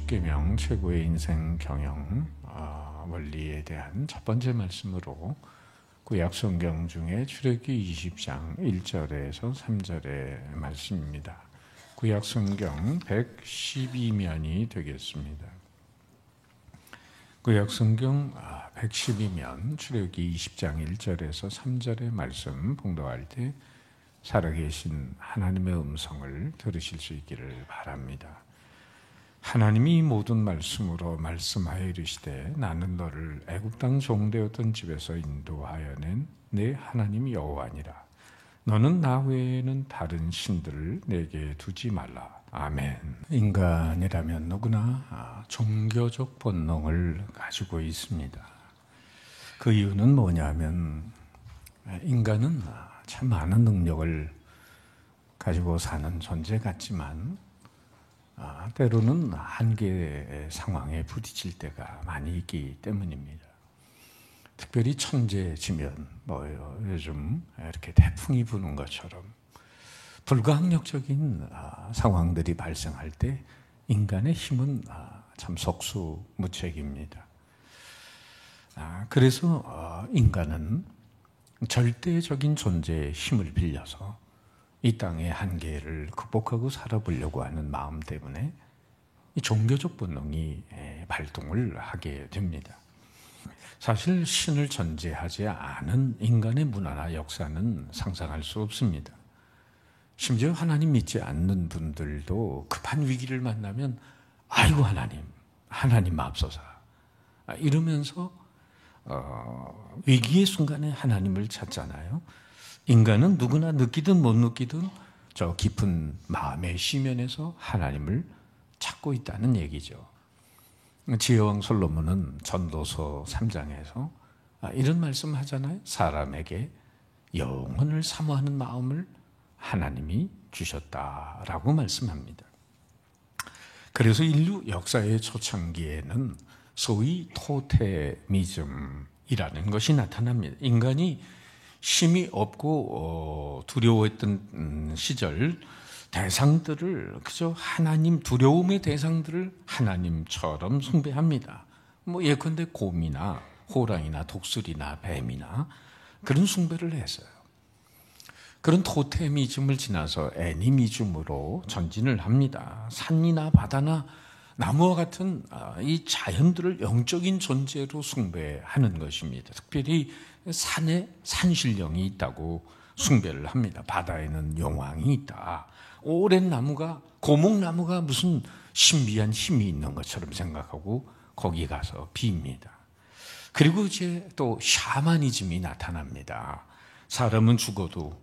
10계명 최고의 인생 경영 원리에 대한 첫 번째 말씀으로 구약 성경 중에 출애굽기 20장 1절에서 3절의 말씀입니다. 구약 성경 112면이 되겠습니다. 구약 성경 112면 출애굽기 20장 1절에서 3절의 말씀 봉독할 때 살아계신 하나님의 음성을 들으실 수 있기를 바랍니다. 하나님이 모든 말씀으로 말씀하여 이르시되 나는 너를 애굽 땅 종되었던 집에서 인도하여 낸 내 하나님 여호와니라. 너는 나 외에는 다른 신들을 내게 두지 말라. 아멘. 인간이라면 누구나 종교적 본능을 가지고 있습니다. 그 이유는 뭐냐면 인간은 참 많은 능력을 가지고 사는 존재 같지만 때로는 한계의 상황에 부딪힐 때가 많이 있기 때문입니다. 특별히 천재지면 뭐예요? 요즘 이렇게 태풍이 부는 것처럼 불가항력적인 상황들이 발생할 때 인간의 힘은 참 속수무책입니다. 그래서 인간은 절대적인 존재의 힘을 빌려서 이 땅의 한계를 극복하고 살아보려고 하는 마음 때문에 이 종교적 본능이 발동을 하게 됩니다. 사실 신을 전제하지 않은 인간의 문화나 역사는 상상할 수 없습니다. 심지어 하나님 믿지 않는 분들도 급한 위기를 만나면 아이고 하나님 맙소사 이러면서 위기의 순간에 하나님을 찾잖아요. 인간은 누구나 느끼든 못 느끼든 저 깊은 마음의 시면에서 하나님을 찾고 있다는 얘기죠. 지혜왕 솔로몬은 전도서 3장에서 이런 말씀 하잖아요. 사람에게 영혼을 사모하는 마음을 하나님이 주셨다라고 말씀합니다. 그래서 인류 역사의 초창기에는 소위 토테미즘이라는 것이 나타납니다. 인간이 힘이 없고 두려워했던 시절 대상들을 그저 하나님 두려움의 대상들을 하나님처럼 숭배합니다. 예컨대 곰이나 호랑이나 독수리나 뱀이나 그런 숭배를 했어요. 그런 토테미즘을 지나서 애니미즘으로 전진을 합니다. 산이나 바다나 나무와 같은 이 자연들을 영적인 존재로 숭배하는 것입니다. 특별히 산에 산신령이 있다고 숭배를 합니다. 바다에는 용왕이 있다. 오랜 나무가 고목나무가 무슨 신비한 힘이 있는 것처럼 생각하고 거기 가서 빕니다. 그리고 이제 또 샤머니즘이 나타납니다. 사람은 죽어도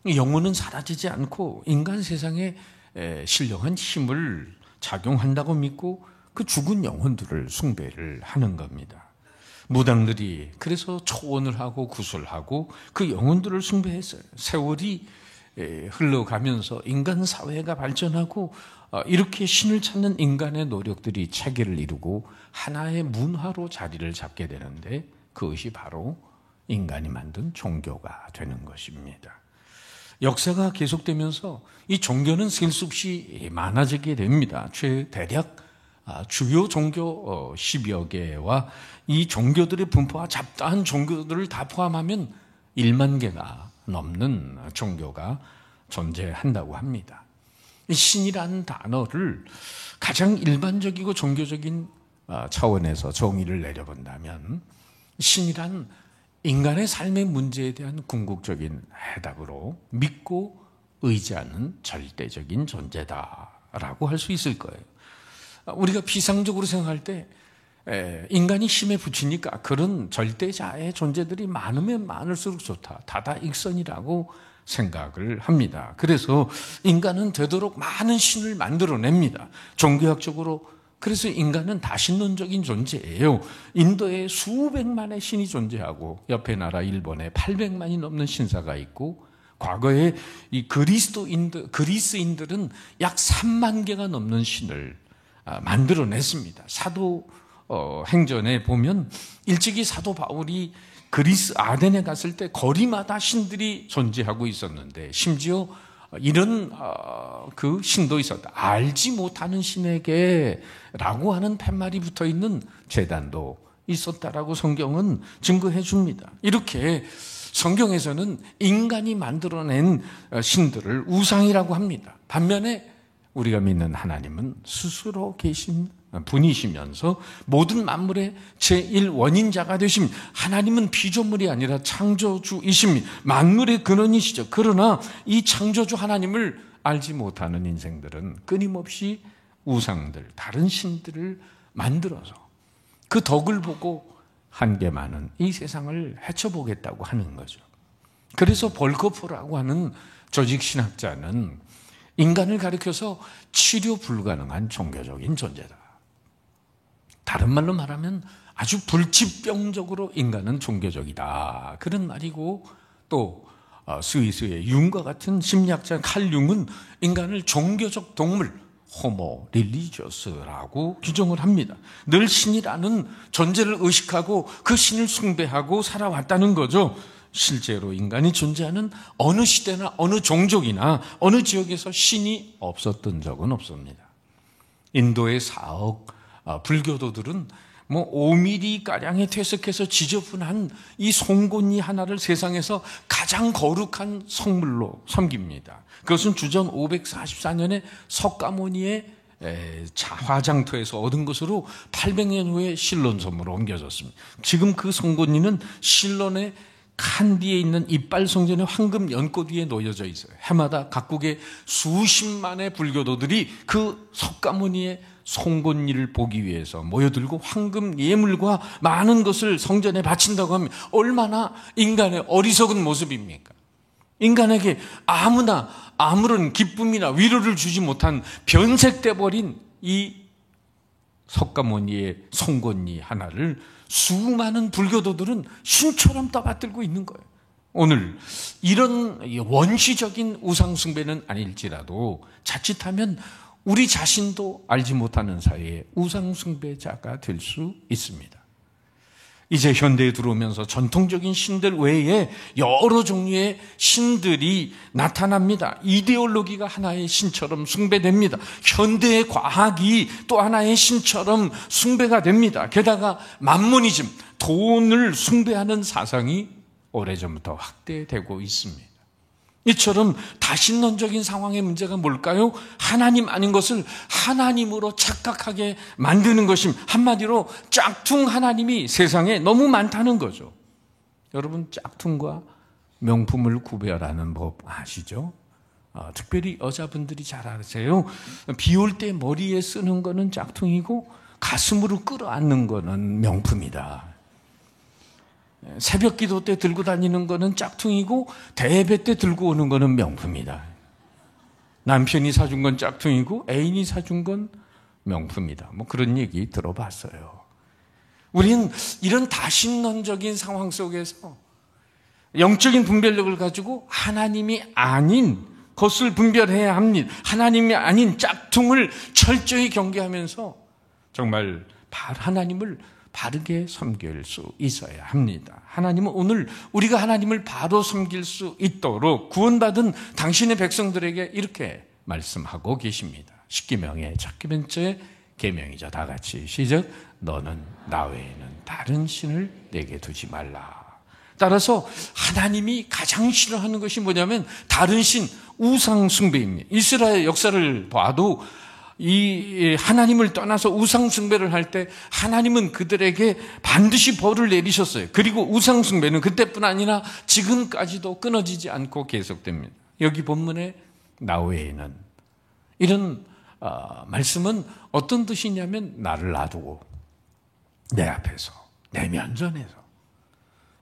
영혼은 사라지지 않고 인간 세상에 신령한 힘을 작용한다고 믿고 그 죽은 영혼들을 숭배를 하는 겁니다. 무당들이 그래서 초원을 하고 구슬하고 그 영혼들을 숭배했어요. 세월이 흘러가면서 인간 사회가 발전하고 이렇게 신을 찾는 인간의 노력들이 체계를 이루고 하나의 문화로 자리를 잡게 되는데 그것이 바로 인간이 만든 종교가 되는 것입니다. 역사가 계속되면서 이 종교는 셀 수 없이 많아지게 됩니다. 대략 주요 종교 10여 개와 이 종교들의 분포와 잡다한 종교들을 다 포함하면 1만 개가 넘는 종교가 존재한다고 합니다. 신이라는 단어를 가장 일반적이고 종교적인 차원에서 정의를 내려본다면 신이란 인간의 삶의 문제에 대한 궁극적인 해답으로 믿고 의지하는 절대적인 존재다라고 할 수 있을 거예요. 우리가 비상적으로 생각할 때 인간이 힘에 부치니까 그런 절대자의 존재들이 많으면 많을수록 좋다. 다다익선이라고 생각을 합니다. 그래서 인간은 되도록 많은 신을 만들어냅니다. 종교학적으로 그래서 인간은 다신론적인 존재예요. 인도에 수백만의 신이 존재하고 옆에 나라 일본에 800만이 넘는 신사가 있고 과거에 이 그리스인들은 약 3만 개가 넘는 신을 만들어냈습니다. 사도 행전에 보면 일찍이 사도 바울이 그리스 아덴에 갔을 때 거리마다 신들이 존재하고 있었는데 심지어 이런 그 신도 있었다. 알지 못하는 신에게 라고 하는 팻말이 붙어있는 제단도 있었다라고 성경은 증거해 줍니다. 이렇게 성경에서는 인간이 만들어낸 신들을 우상이라고 합니다. 반면에 우리가 믿는 하나님은 스스로 계신 분이시면서 모든 만물의 제1원인자가 되십니다. 하나님은 피조물이 아니라 창조주이십니다. 만물의 근원이시죠. 그러나 이 창조주 하나님을 알지 못하는 인생들은 끊임없이 우상들, 다른 신들을 만들어서 그 덕을 보고 한계 많은 이 세상을 헤쳐보겠다고 하는 거죠. 그래서 볼커프라고 하는 조직신학자는 인간을 가리켜서 치료 불가능한 종교적인 존재다. 다른 말로 말하면 아주 불치병적으로 인간은 종교적이다. 그런 말이고, 또 스위스의 융과 같은 심리학자 칼 융은 인간을 종교적 동물, 호모 릴리지어스라고 규정을 합니다. 늘 신이라는 존재를 의식하고 그 신을 숭배하고 살아왔다는 거죠. 실제로 인간이 존재하는 어느 시대나 어느 종족이나 어느 지역에서 신이 없었던 적은 없습니다. 인도의 4억 불교도들은 5mm가량에 퇴색해서 지저분한 이 송곳니 하나를 세상에서 가장 거룩한 성물로 섬깁니다. 그것은 주전 544년에 석가모니의 화장터에서 얻은 것으로 800년 후에 실론 섬으로 옮겨졌습니다. 지금 그 송곳니는 실론의 칸디에 있는 이빨 성전의 황금 연꽃 위에 놓여져 있어요. 해마다 각국의 수십만의 불교도들이 그 석가모니의 송곳니를 보기 위해서 모여들고 황금 예물과 많은 것을 성전에 바친다고 하면 얼마나 인간의 어리석은 모습입니까? 인간에게 아무나 아무런 기쁨이나 위로를 주지 못한 변색돼 버린 이 석가모니의 송곳니 하나를 수많은 불교도들은 신처럼 떠받들고 있는 거예요. 오늘 이런 원시적인 우상숭배는 아닐지라도 자칫하면 우리 자신도 알지 못하는 사이에 우상숭배자가 될 수 있습니다. 이제 현대에 들어오면서 전통적인 신들 외에 여러 종류의 신들이 나타납니다. 이데올로기가 하나의 신처럼 숭배됩니다. 현대의 과학이 또 하나의 신처럼 숭배가 됩니다. 게다가 만모니즘, 돈을 숭배하는 사상이 오래전부터 확대되고 있습니다. 이처럼 다신론적인 상황의 문제가 뭘까요? 하나님 아닌 것을 하나님으로 착각하게 만드는 것입니다. 한마디로 짝퉁 하나님이 세상에 너무 많다는 거죠. 여러분, 짝퉁과 명품을 구별하는 법 아시죠? 특별히 여자분들이 잘 아세요. 비 올 때 머리에 쓰는 거는 짝퉁이고 가슴으로 끌어안는 거는 명품이다. 새벽 기도 때 들고 다니는 거는 짝퉁이고 대예배 때 들고 오는 거는 명품이다. 남편이 사준 건 짝퉁이고 애인이 사준 건 명품이다. 그런 얘기 들어봤어요. 우리는 이런 다신론적인 상황 속에서 영적인 분별력을 가지고 하나님이 아닌 것을 분별해야 합니다. 하나님이 아닌 짝퉁을 철저히 경계하면서 정말 하나님을 바르게 섬길 수 있어야 합니다. 하나님은 오늘 우리가 하나님을 바로 섬길 수 있도록 구원받은 당신의 백성들에게 이렇게 말씀하고 계십니다. 십계명의 첫 번째 계명이죠. 다 같이 시작. 너는 나 외에는 다른 신을 내게 두지 말라. 따라서 하나님이 가장 싫어하는 것이 뭐냐면 다른 신, 우상 숭배입니다. 이스라엘 역사를 봐도 이 하나님을 떠나서 우상 숭배를 할 때 하나님은 그들에게 반드시 벌을 내리셨어요. 그리고 우상 숭배는 그때뿐 아니라 지금까지도 끊어지지 않고 계속됩니다. 여기 본문에 나 외에는 이런 말씀은 어떤 뜻이냐면 나를 놔두고 내 앞에서 내 면전에서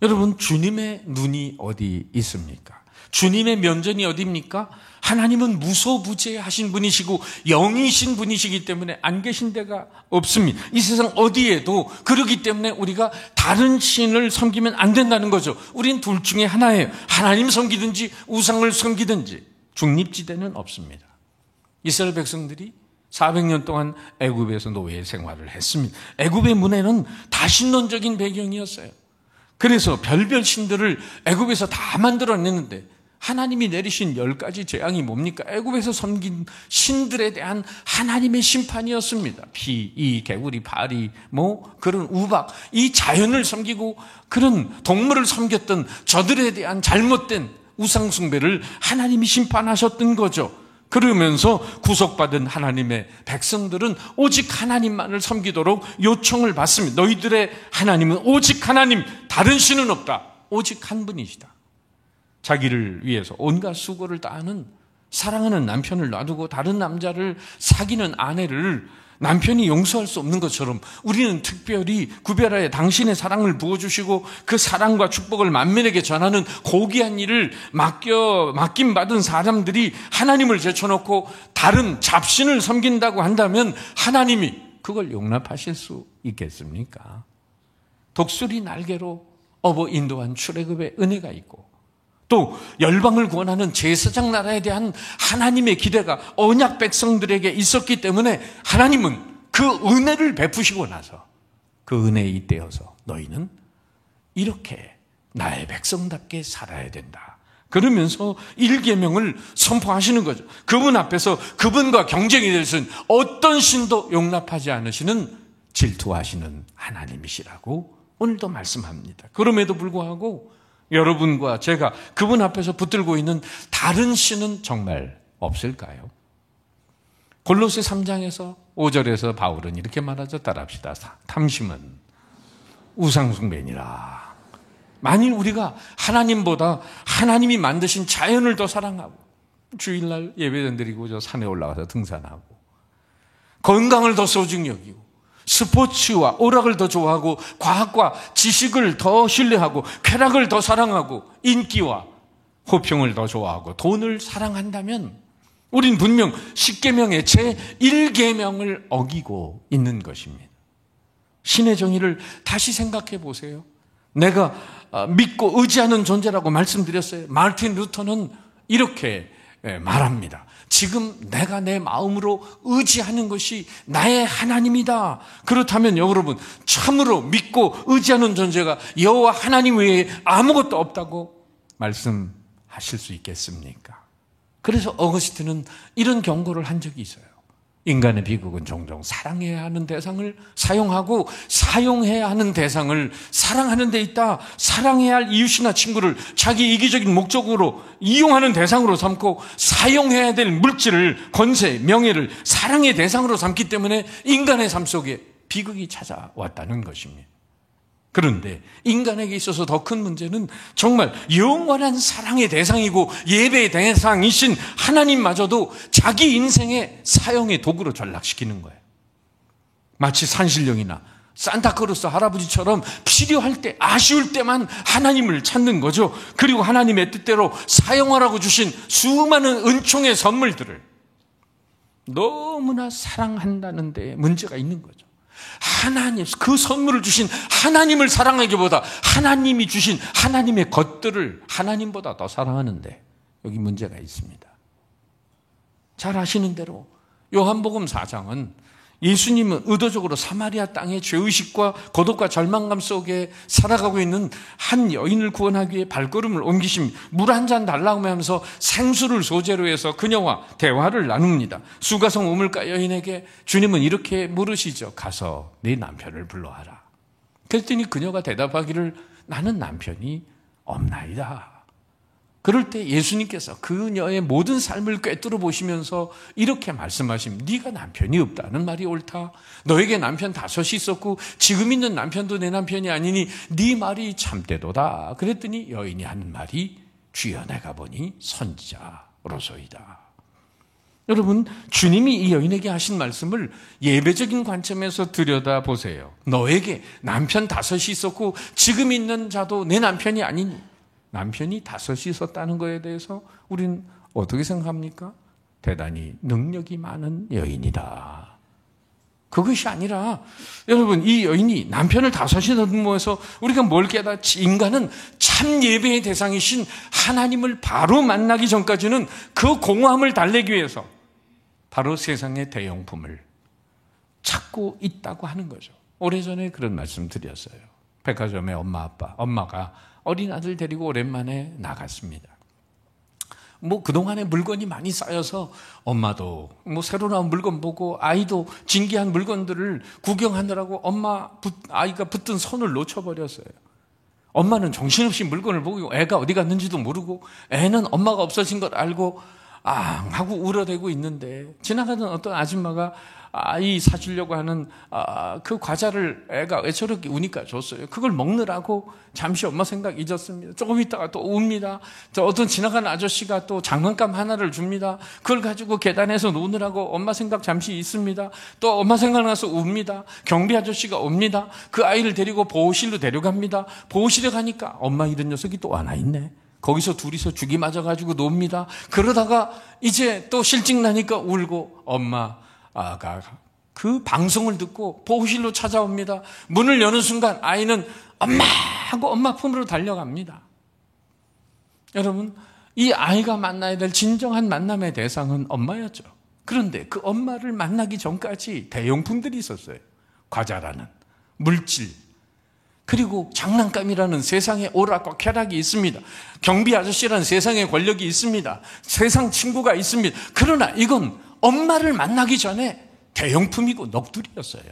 여러분 주님의 눈이 어디 있습니까? 주님의 면전이 어디입니까? 하나님은 무소부재하신 분이시고 영이신 분이시기 때문에 안 계신 데가 없습니다. 이 세상 어디에도. 그렇기 때문에 우리가 다른 신을 섬기면 안 된다는 거죠. 우린 둘 중에 하나예요. 하나님 섬기든지 우상을 섬기든지 중립지대는 없습니다. 이스라엘 백성들이 400년 동안 애굽에서 노예 생활을 했습니다. 애굽의 문화는 다신론적인 배경이었어요. 그래서 별별 신들을 애굽에서 다 만들어냈는데 하나님이 내리신 10가지 재앙이 뭡니까? 애굽에서 섬긴 신들에 대한 하나님의 심판이었습니다. 피, 이 개구리, 파리, 그런 우박, 이 자연을 섬기고 그런 동물을 섬겼던 저들에 대한 잘못된 우상 숭배를 하나님이 심판하셨던 거죠. 그러면서 구속받은 하나님의 백성들은 오직 하나님만을 섬기도록 요청을 받습니다. 너희들의 하나님은 오직 하나님, 다른 신은 없다. 오직 한 분이시다. 자기를 위해서 온갖 수고를 다하는 사랑하는 남편을 놔두고 다른 남자를 사귀는 아내를 남편이 용서할 수 없는 것처럼 우리는 특별히 구별하여 당신의 사랑을 부어주시고 그 사랑과 축복을 만민에게 전하는 고귀한 일을 맡김받은 사람들이 하나님을 제쳐놓고 다른 잡신을 섬긴다고 한다면 하나님이 그걸 용납하실 수 있겠습니까? 독수리 날개로 업어 인도한 출애굽의 은혜가 있고 또 열방을 구원하는 제사장 나라에 대한 하나님의 기대가 언약 백성들에게 있었기 때문에 하나님은 그 은혜를 베푸시고 나서 그 은혜에 잇대어서 너희는 이렇게 나의 백성답게 살아야 된다. 그러면서 1계명을 선포하시는 거죠. 그분 앞에서 그분과 경쟁이 될 수는 어떤 신도 용납하지 않으시는 질투하시는 하나님이시라고 오늘도 말씀합니다. 그럼에도 불구하고 여러분과 제가 그분 앞에서 붙들고 있는 다른 신은 정말 없을까요? 골로새 3장에서 5절에서 바울은 이렇게 말하죠. 따라합시다. 탐심은 우상숭배니라. 만일 우리가 하나님보다 하나님이 만드신 자연을 더 사랑하고 주일날 예배전 드리고 저 산에 올라가서 등산하고 건강을 더 소중히 여기고 스포츠와 오락을 더 좋아하고 과학과 지식을 더 신뢰하고 쾌락을 더 사랑하고 인기와 호평을 더 좋아하고 돈을 사랑한다면 우린 분명 10계명의 제1계명을 어기고 있는 것입니다. 신의 정의를 다시 생각해 보세요. 내가 믿고 의지하는 존재라고 말씀드렸어요. 마르틴 루터는 이렇게 말합니다. 지금 내가 내 마음으로 의지하는 것이 나의 하나님이다. 그렇다면 여러분 참으로 믿고 의지하는 존재가 여호와 하나님 외에 아무것도 없다고 말씀하실 수 있겠습니까? 그래서 어거스틴은 이런 경고를 한 적이 있어요. 인간의 비극은 종종 사랑해야 하는 대상을 사용하고 사용해야 하는 대상을 사랑하는 데 있다. 사랑해야 할 이웃이나 친구를 자기 이기적인 목적으로 이용하는 대상으로 삼고 사용해야 될 물질을, 권세, 명예를 사랑의 대상으로 삼기 때문에 인간의 삶 속에 비극이 찾아왔다는 것입니다. 그런데 인간에게 있어서 더 큰 문제는 정말 영원한 사랑의 대상이고 예배의 대상이신 하나님마저도 자기 인생의 사형의 도구로 전락시키는 거예요. 마치 산신령이나 산타크로스 할아버지처럼 필요할 때, 아쉬울 때만 하나님을 찾는 거죠. 그리고 하나님의 뜻대로 사용하라고 주신 수많은 은총의 선물들을 너무나 사랑한다는 데 문제가 있는 거죠. 하나님, 그 선물을 주신 하나님을 사랑하기보다 하나님이 주신 하나님의 것들을 하나님보다 더 사랑하는데 여기 문제가 있습니다. 잘 아시는 대로 요한복음 4장은 예수님은 의도적으로 사마리아 땅의 죄의식과 고독과 절망감 속에 살아가고 있는 한 여인을 구원하기 위해 발걸음을 옮기심, 물 한 잔 달라고 하면서 생수를 소재로 해서 그녀와 대화를 나눕니다. 수가성 우물가 여인에게 주님은 이렇게 물으시죠. 가서 네 남편을 불러와라. 그랬더니 그녀가 대답하기를 나는 남편이 없나이다. 그럴 때 예수님께서 그녀의 모든 삶을 꿰뚫어 보시면서 이렇게 말씀하십니다. 네가 남편이 없다는 말이 옳다. 너에게 남편 5이 있었고 지금 있는 남편도 내 남편이 아니니 네 말이 참되도다. 그랬더니 여인이 하는 말이 주여 내가 보니 선지자로소이다. 여러분, 주님이 이 여인에게 하신 말씀을 예배적인 관점에서 들여다보세요. 너에게 남편 5이 있었고 지금 있는 자도 내 남편이 아니니. 남편이 5이 있었다는 것에 대해서 우리는 어떻게 생각합니까? 대단히 능력이 많은 여인이다. 그것이 아니라 여러분, 이 여인이 남편을 5이나 모아서 우리가 뭘 깨닫지? 인간은 참 예배의 대상이신 하나님을 바로 만나기 전까지는 그 공허함을 달래기 위해서 바로 세상의 대용품을 찾고 있다고 하는 거죠. 오래전에 그런 말씀 드렸어요. 백화점에 엄마가 어린 아들 데리고 오랜만에 나갔습니다. 뭐 그동안에 물건이 많이 쌓여서 엄마도 뭐 새로 나온 물건 보고 아이도 진기한 물건들을 구경하느라고 아이가 붙든 손을 놓쳐버렸어요. 엄마는 정신없이 물건을 보고 애가 어디 갔는지도 모르고 애는 엄마가 없어진 걸 알고 하고 울어대고 있는데 지나가던 어떤 아줌마가 아이 사주려고 하는 그 과자를 애가 왜 저렇게 우니까 줬어요. 그걸 먹느라고 잠시 엄마 생각 잊었습니다. 조금 있다가 또 웁니다. 저 어떤 지나가는 아저씨가 또 장난감 하나를 줍니다. 그걸 가지고 계단에서 노느라고 엄마 생각 잠시 있습니다. 또 엄마 생각나서 웁니다. 경비 아저씨가 옵니다. 그 아이를 데리고 보호실로 데려갑니다. 보호실에 가니까 엄마 이런 녀석이 또 하나 있네. 거기서 둘이서 죽이 맞아가지고 놉니다. 그러다가 이제 또 실직 나니까 울고 엄마가 그 방송을 듣고 보호실로 찾아옵니다. 문을 여는 순간 아이는 엄마 하고 엄마 품으로 달려갑니다. 여러분, 이 아이가 만나야 될 진정한 만남의 대상은 엄마였죠. 그런데 그 엄마를 만나기 전까지 대용품들이 있었어요. 과자라는 물질, 그리고 장난감이라는 세상의 오락과 쾌락이 있습니다. 경비 아저씨라는 세상의 권력이 있습니다. 세상 친구가 있습니다. 그러나 이건 엄마를 만나기 전에 대용품이고 넋두리였어요.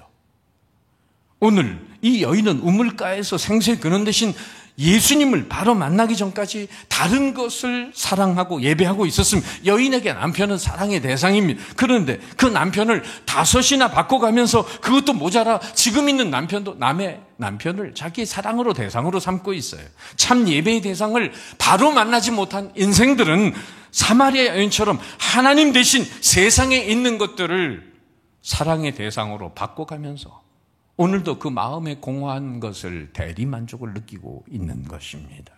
오늘 이 여인은 우물가에서 생수의 근원 되신 예수님을 바로 만나기 전까지 다른 것을 사랑하고 예배하고 있었습니다. 여인에게 남편은 사랑의 대상입니다. 그런데 그 남편을 5이나 바꿔가면서 그것도 모자라 지금 있는 남편도 남의 남편을 자기의 사랑으로 대상으로 삼고 있어요. 참 예배의 대상을 바로 만나지 못한 인생들은 사마리아 여인처럼 하나님 대신 세상에 있는 것들을 사랑의 대상으로 바꿔가면서 오늘도 그 마음에 공허한 것을 대리만족을 느끼고 있는 것입니다.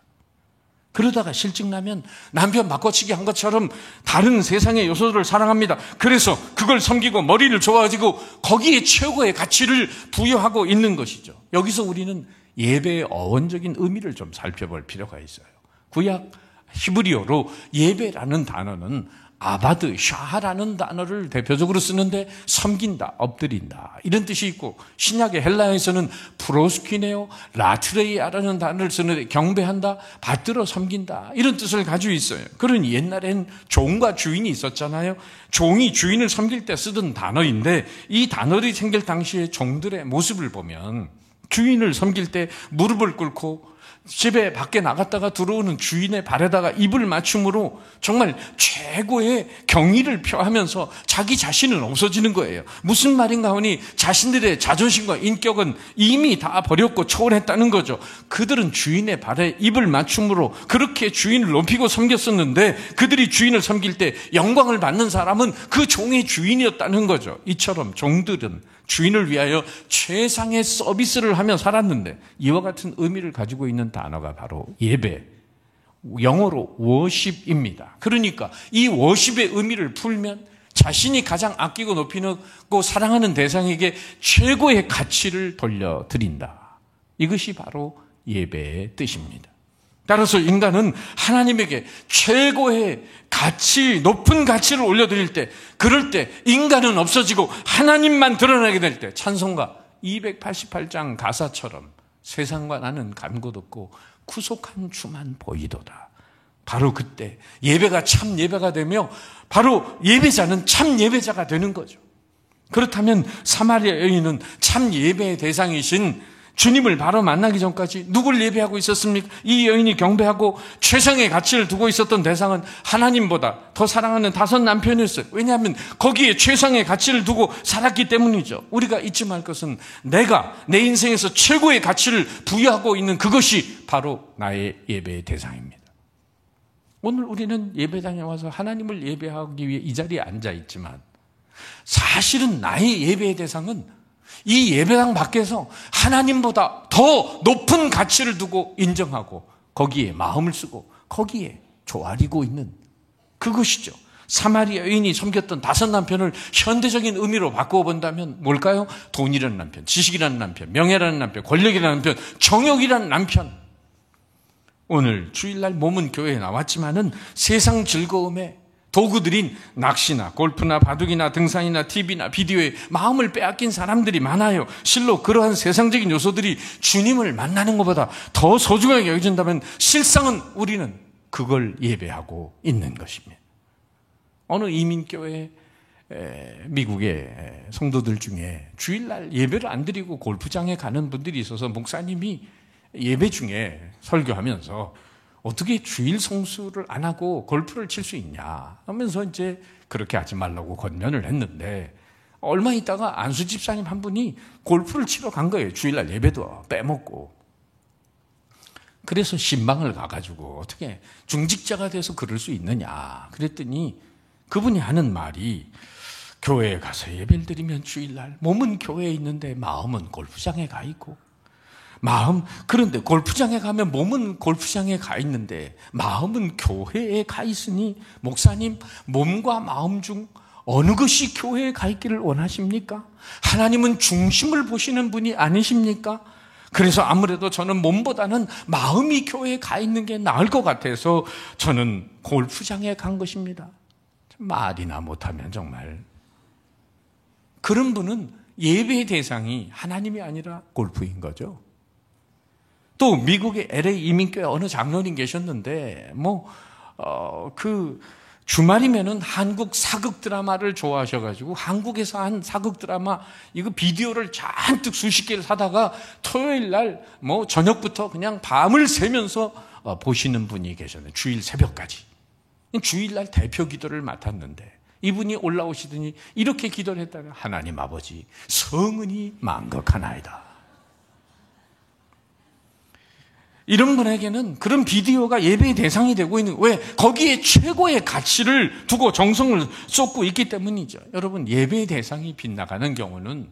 그러다가 실직나면 남편 바꿔치기 한 것처럼 다른 세상의 요소들을 사랑합니다. 그래서 그걸 섬기고 머리를 좋아지고 거기에 최고의 가치를 부여하고 있는 것이죠. 여기서 우리는 예배의 어원적인 의미를 좀 살펴볼 필요가 있어요. 구약 히브리어로 예배라는 단어는 아바드, 샤하라는 단어를 대표적으로 쓰는데 섬긴다, 엎드린다 이런 뜻이 있고, 신약의 헬라어에서는 프로스퀴네오, 라트레이아라는 단어를 쓰는데 경배한다, 받들어 섬긴다 이런 뜻을 가지고 있어요. 그러니 옛날엔 종과 주인이 있었잖아요. 종이 주인을 섬길 때 쓰던 단어인데 이 단어들이 생길 당시에 종들의 모습을 보면 주인을 섬길 때 무릎을 꿇고 집에 밖에 나갔다가 들어오는 주인의 발에다가 입을 맞춤으로 정말 최고의 경의를 표하면서 자기 자신은 없어지는 거예요. 무슨 말인가 하니 자신들의 자존심과 인격은 이미 다 버렸고 초월했다는 거죠. 그들은 주인의 발에 입을 맞춤으로 그렇게 주인을 높이고 섬겼었는데 그들이 주인을 섬길 때 영광을 받는 사람은 그 종의 주인이었다는 거죠. 이처럼 종들은 주인을 위하여 최상의 서비스를 하며 살았는데 이와 같은 의미를 가지고 있는 단어가 바로 예배, 영어로 worship입니다. 그러니까 이 worship의 의미를 풀면 자신이 가장 아끼고 높이고 사랑하는 대상에게 최고의 가치를 돌려드린다. 이것이 바로 예배의 뜻입니다. 따라서 인간은 하나님에게 최고의 가치, 높은 가치를 올려드릴 때, 그럴 때 인간은 없어지고 하나님만 드러나게 될 때 찬송가 288장 가사처럼 세상과 나는 간 곳 없고 구속한 주만 보이도다. 바로 그때 예배가 참 예배가 되며 바로 예배자는 참 예배자가 되는 거죠. 그렇다면 사마리아 여인은 참 예배의 대상이신 주님을 바로 만나기 전까지 누굴 예배하고 있었습니까? 이 여인이 경배하고 최상의 가치를 두고 있었던 대상은 하나님보다 더 사랑하는 5 남편이었어요. 왜냐하면 거기에 최상의 가치를 두고 살았기 때문이죠. 우리가 잊지 말 것은 내가 내 인생에서 최고의 가치를 부여하고 있는 그것이 바로 나의 예배의 대상입니다. 오늘 우리는 예배당에 와서 하나님을 예배하기 위해 이 자리에 앉아 있지만 사실은 나의 예배의 대상은 이 예배당 밖에서 하나님보다 더 높은 가치를 두고 인정하고 거기에 마음을 쓰고 거기에 조아리고 있는 그것이죠. 사마리아 여인이 섬겼던 5 남편을 현대적인 의미로 바꾸어 본다면 뭘까요? 돈이라는 남편, 지식이라는 남편, 명예라는 남편, 권력이라는 남편, 정욕이라는 남편. 오늘 주일날 몸은 교회에 나왔지만은 세상 즐거움에 도구들인 낚시나 골프나 바둑이나 등산이나 TV나 비디오에 마음을 빼앗긴 사람들이 많아요. 실로 그러한 세상적인 요소들이 주님을 만나는 것보다 더 소중하게 여겨진다면 실상은 우리는 그걸 예배하고 있는 것입니다. 어느 이민교회 미국의 성도들 중에 주일날 예배를 안 드리고 골프장에 가는 분들이 있어서 목사님이 예배 중에 설교하면서 어떻게 주일 성수를 안 하고 골프를 칠 수 있냐 하면서 이제 그렇게 하지 말라고 권면을 했는데 얼마 있다가 안수 집사님 한 분이 골프를 치러 간 거예요. 주일날 예배도 빼먹고. 그래서 신방을 가가지고 어떻게 중직자가 돼서 그럴 수 있느냐 그랬더니 그분이 하는 말이 교회에 가서 예배를 드리면 주일날 몸은 교회에 있는데 마음은 골프장에 가 있고 그런데 골프장에 가면 몸은 골프장에 가 있는데 마음은 교회에 가 있으니 목사님 몸과 마음 중 어느 것이 교회에 가 있기를 원하십니까? 하나님은 중심을 보시는 분이 아니십니까? 그래서 아무래도 저는 몸보다는 마음이 교회에 가 있는 게 나을 것 같아서 저는 골프장에 간 것입니다. 말이나 못하면 정말. 그런 분은 예배의 대상이 하나님이 아니라 골프인 거죠. 또 미국의 LA 이민교회 어느 장로님 계셨는데 주말이면은 한국 사극 드라마를 좋아하셔가지고 한국에서 한 사극 드라마 이거 비디오를 잔뜩 수십 개를 사다가 토요일 날 저녁부터 그냥 밤을 새면서 보시는 분이 계셨는데 주일 새벽까지 주일날 대표 기도를 맡았는데 이분이 올라오시더니 이렇게 기도를 했다가 하나님 아버지 성은이 망각하나이다. 이런 분에게는 그런 비디오가 예배의 대상이 되고 있는 왜? 거기에 최고의 가치를 두고 정성을 쏟고 있기 때문이죠. 여러분 예배의 대상이 빗나가는 경우는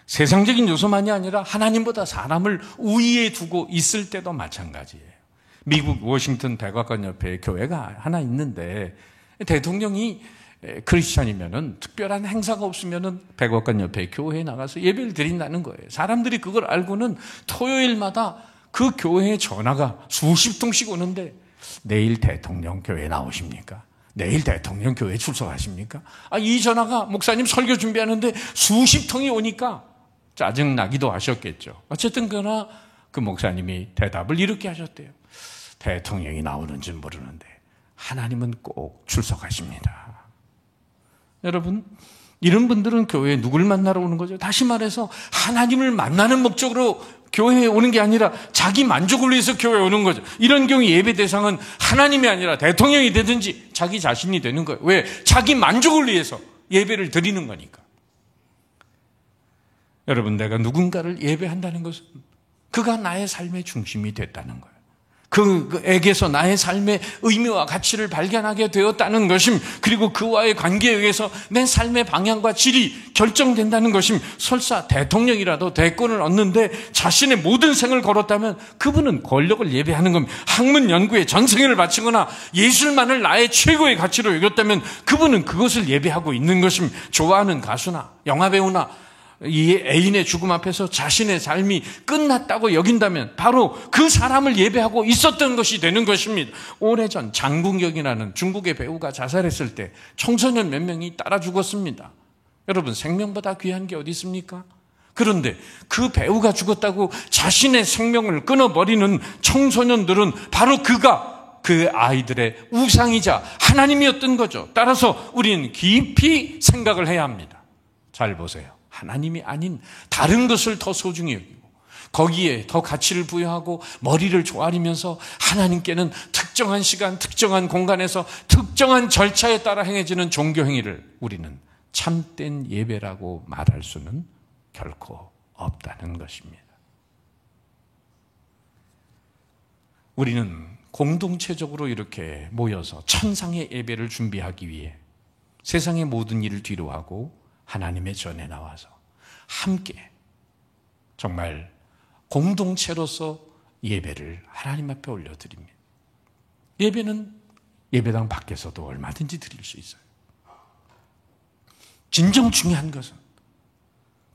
세상적인 요소만이 아니라 하나님보다 사람을 우위에 두고 있을 때도 마찬가지예요. 미국 워싱턴 백악관 옆에 교회가 하나 있는데 대통령이 크리스찬이면은 특별한 행사가 없으면은 백악관 옆에 교회에 나가서 예배를 드린다는 거예요. 사람들이 그걸 알고는 토요일마다 그 교회에 전화가 수십 통씩 오는데 내일 대통령 교회 나오십니까? 내일 대통령 교회 출석하십니까? 이 전화가 목사님 설교 준비하는데 수십 통이 오니까 짜증나기도 하셨겠죠. 어쨌든 그러나 그 목사님이 대답을 이렇게 하셨대요. 대통령이 나오는지 모르는데 하나님은 꼭 출석하십니다. 여러분 이런 분들은 교회에 누굴 만나러 오는 거죠? 다시 말해서 하나님을 만나는 목적으로 교회에 오는 게 아니라 자기 만족을 위해서 교회에 오는 거죠. 이런 경우 예배 대상은 하나님이 아니라 대통령이 되든지 자기 자신이 되는 거예요. 왜? 자기 만족을 위해서 예배를 드리는 거니까. 여러분 내가 누군가를 예배한다는 것은 그가 나의 삶의 중심이 됐다는 거예요. 그에게서 나의 삶의 의미와 가치를 발견하게 되었다는 것임, 그리고 그와의 관계에 의해서 내 삶의 방향과 질이 결정된다는 것임. 설사 대통령이라도 대권을 얻는데 자신의 모든 생을 걸었다면 그분은 권력을 예배하는 겁니다. 학문 연구에 전생을 바치거나 예술만을 나의 최고의 가치로 여겼다면 그분은 그것을 예배하고 있는 것임. 좋아하는 가수나 영화배우나 이 애인의 죽음 앞에서 자신의 삶이 끝났다고 여긴다면 바로 그 사람을 예배하고 있었던 것이 되는 것입니다. 오래전 장국영이라는 중국의 배우가 자살했을 때 청소년 몇 명이 따라 죽었습니다. 여러분 생명보다 귀한 게 어디 있습니까? 그런데 그 배우가 죽었다고 자신의 생명을 끊어버리는 청소년들은 바로 그가 그 아이들의 우상이자 하나님이었던 거죠. 따라서 우리는 깊이 생각을 해야 합니다. 잘 보세요. 하나님이 아닌 다른 것을 더 소중히 여기고 거기에 더 가치를 부여하고 머리를 조아리면서 하나님께는 특정한 시간, 특정한 공간에서 특정한 절차에 따라 행해지는 종교 행위를 우리는 참된 예배라고 말할 수는 결코 없다는 것입니다. 우리는 공동체적으로 이렇게 모여서 천상의 예배를 준비하기 위해 세상의 모든 일을 뒤로하고 하나님의 전에 나와서 함께 정말 공동체로서 예배를 하나님 앞에 올려드립니다. 예배는 예배당 밖에서도 얼마든지 드릴 수 있어요. 진정 중요한 것은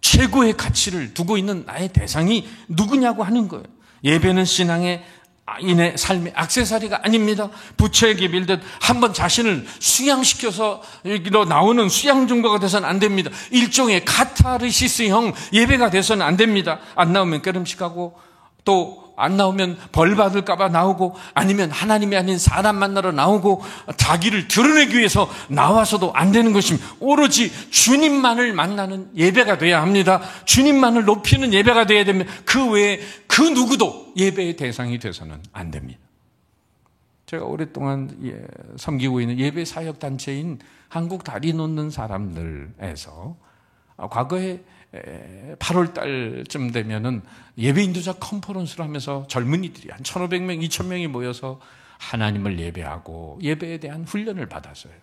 최고의 가치를 두고 있는 나의 대상이 누구냐고 하는 거예요. 예배는 신앙의 인의 삶의 액세서리가 아닙니다. 부처에게 빌듯 한번 자신을 수양시켜서 여기로 나오는 수양 증거가 돼서는 안 됩니다. 일종의 카타르시스형 예배가 돼서는 안 됩니다. 안 나오면 깨름식하고 또 안 나오면 벌 받을까 봐 나오고, 아니면 하나님이 아닌 사람 만나러 나오고, 자기를 드러내기 위해서 나와서도 안 되는 것입니다. 오로지 주님만을 만나는 예배가 돼야 합니다. 주님만을 높이는 예배가 돼야 됩니다. 그 외에 그 누구도 예배의 대상이 돼서는 안 됩니다. 제가 오랫동안 섬기고 있는 예배 사역 단체인 한국 다리 놓는 사람들에서 과거에 8월 달쯤 되면은 예배 인도자 컨퍼런스를 하면서 젊은이들이 한 1,500명, 2,000명이 모여서 하나님을 예배하고 예배에 대한 훈련을 받았어요.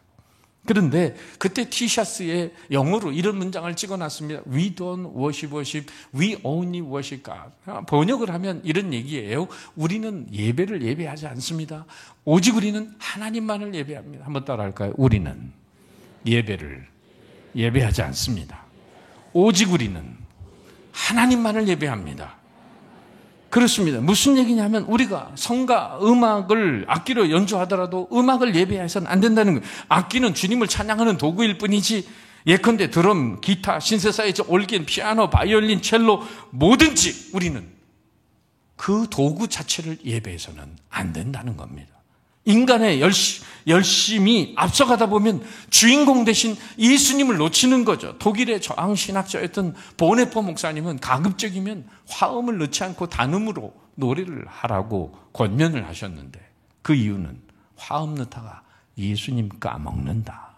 그런데 그때 티셔츠에 영어로 이런 문장을 찍어놨습니다. We don't worship, we only worship God. 번역을 하면 이런 얘기예요. 우리는 예배를 예배하지 않습니다. 오직 우리는 하나님만을 예배합니다. 한번 따라할까요? 우리는 예배를 예배하지 않습니다. 오직 우리는 하나님만을 예배합니다. 그렇습니다. 무슨 얘기냐면 우리가 성가, 음악을 악기로 연주하더라도 음악을 예배해서는 안 된다는 거예요. 악기는 주님을 찬양하는 도구일 뿐이지, 예컨대 드럼, 기타, 신세사이저, 올긴, 피아노, 바이올린, 첼로 뭐든지 우리는 그 도구 자체를 예배해서는 안 된다는 겁니다. 인간의 열심히 앞서가다 보면 주인공 대신 예수님을 놓치는 거죠. 독일의 저항신학자였던 보네포 목사님은 가급적이면 화음을 넣지 않고 단음으로 노래를 하라고 권면을 하셨는데, 그 이유는 화음 넣다가 예수님 까먹는다,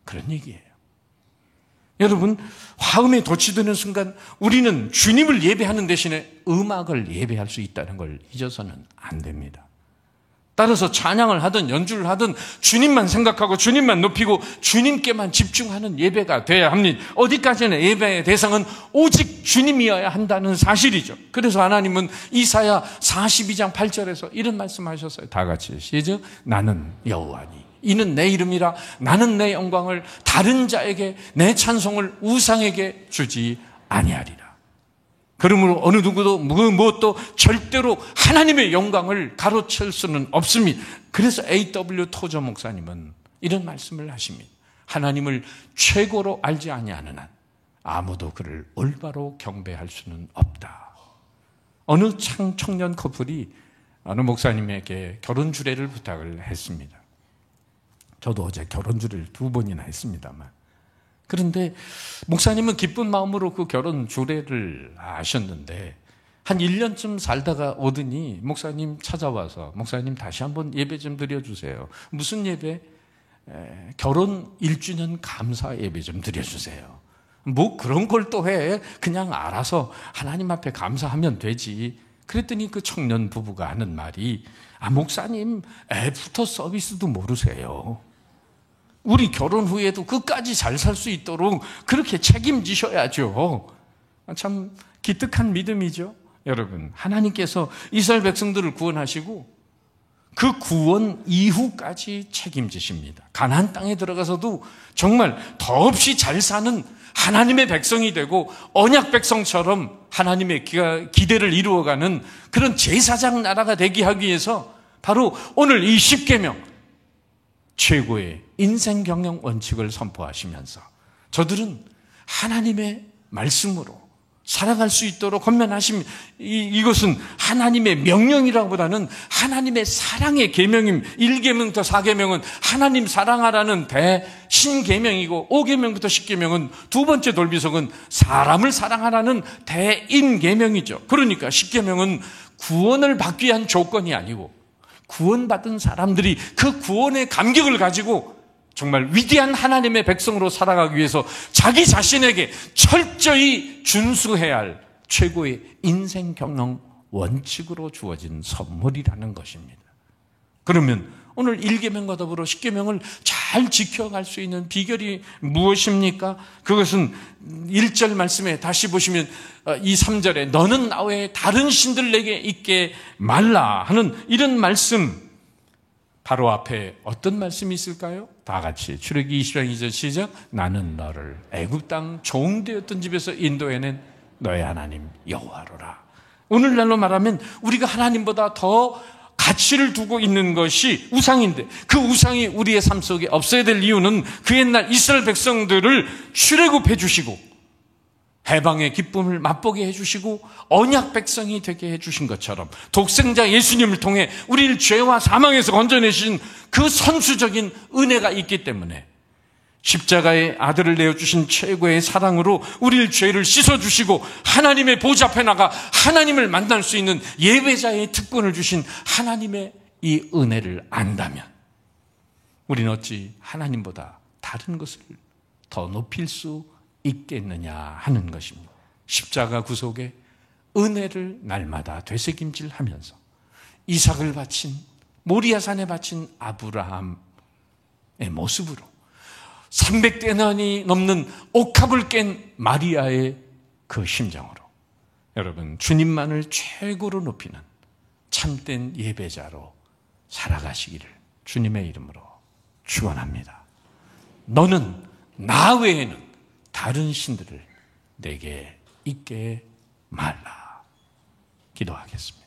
그런 얘기예요. 여러분, 화음에 도취되는 순간 우리는 주님을 예배하는 대신에 음악을 예배할 수 있다는 걸 잊어서는 안 됩니다. 따라서 찬양을 하든 연주를 하든 주님만 생각하고 주님만 높이고 주님께만 집중하는 예배가 돼야 합니다. 어디까지나 예배의 대상은 오직 주님이어야 한다는 사실이죠. 그래서 하나님은 이사야 42장 8절에서 이런 말씀하셨어요. 다 같이 시작. 나는 여호와니 이는 내 이름이라. 나는 내 영광을 다른 자에게, 내 찬송을 우상에게 주지 아니하리라. 그러므로 어느 누구도 무엇도 절대로 하나님의 영광을 가로챌 수는 없습니다. 그래서 A.W. 토저 목사님은 이런 말씀을 하십니다. 하나님을 최고로 알지 아니하는 한 아무도 그를 올바로 경배할 수는 없다. 어느 청년 커플이 어느 목사님에게 결혼 주례를 부탁을 했습니다. 저도 어제 결혼 주례를 2번이나 했습니다만, 그런데 목사님은 기쁜 마음으로 그 결혼 주례를 하셨는데 한 1년쯤 살다가 오더니 목사님 찾아와서, 목사님 다시 한번 예배 좀 드려주세요. 무슨 예배? 결혼 1주년 감사 예배 좀 드려주세요. 뭐 그런 걸 또 해. 그냥 알아서 하나님 앞에 감사하면 되지. 그랬더니 그 청년 부부가 하는 말이, 목사님 애프터 서비스도 모르세요. 우리 결혼 후에도 끝까지 잘 살 수 있도록 그렇게 책임지셔야죠. 참 기특한 믿음이죠. 여러분, 하나님께서 이스라엘 백성들을 구원하시고 그 구원 이후까지 책임지십니다. 가나안 땅에 들어가서도 정말 더없이 잘 사는 하나님의 백성이 되고 언약 백성처럼 하나님의 기대를 이루어가는 그런 제사장 나라가 되게 하기 위해서 바로 오늘 이 십계명, 최고의 인생 경영 원칙을 선포하시면서 저들은 하나님의 말씀으로 살아갈 수 있도록 권면하십니다. 이것은 하나님의 명령이라기보다는 하나님의 사랑의 계명입니다. 1계명부터 4계명은 하나님 사랑하라는 대신계명이고 5계명부터 10계명은 두 번째 돌비석은 사람을 사랑하라는 대인계명이죠. 그러니까 10계명은 구원을 받기 위한 조건이 아니고 구원받은 사람들이 그 구원의 감격을 가지고 정말 위대한 하나님의 백성으로 살아가기 위해서 자기 자신에게 철저히 준수해야 할 최고의 인생 경영 원칙으로 주어진 선물이라는 것입니다. 그러면 오늘 1계명과 더불어 10계명을 잘 지켜갈 수 있는 비결이 무엇입니까? 그것은 1절 말씀에 다시 보시면 이 3절에 너는 나 외에 다른 신들 내게 있게 말라 하는 이런 말씀, 바로 앞에 어떤 말씀이 있을까요? 다 같이 출애굽기 20장 2절 시작. 나는 너를 애굽 땅 종되었던 집에서 인도해낸 너의 하나님 여호와로라. 오늘날로 말하면 우리가 하나님보다 더 가치를 두고 있는 것이 우상인데, 그 우상이 우리의 삶 속에 없어야 될 이유는 그 옛날 이스라엘 백성들을 출애굽해 주시고 해방의 기쁨을 맛보게 해주시고 언약 백성이 되게 해주신 것처럼 독생자 예수님을 통해 우리를 죄와 사망에서 건져내신 그 선수적인 은혜가 있기 때문에 십자가의 아들을 내어주신 최고의 사랑으로 우리를 죄를 씻어주시고 하나님의 보좌 앞에 나가 하나님을 만날 수 있는 예배자의 특권을 주신 하나님의 이 은혜를 안다면 우리는 어찌 하나님보다 다른 것을 더 높일 수 있겠느냐 하는 것입니다. 십자가 구속의 은혜를 날마다 되새김질하면서 이삭을 바친 모리아산에 바친 아브라함의 모습으로 300대난이 넘는 옥합을 깬 마리아의 그 심정으로 여러분 주님만을 최고로 높이는 참된 예배자로 살아가시기를 주님의 이름으로 축원합니다. 너는 나 외에는 다른 신들을 내게 있게 말라. 기도하겠습니다.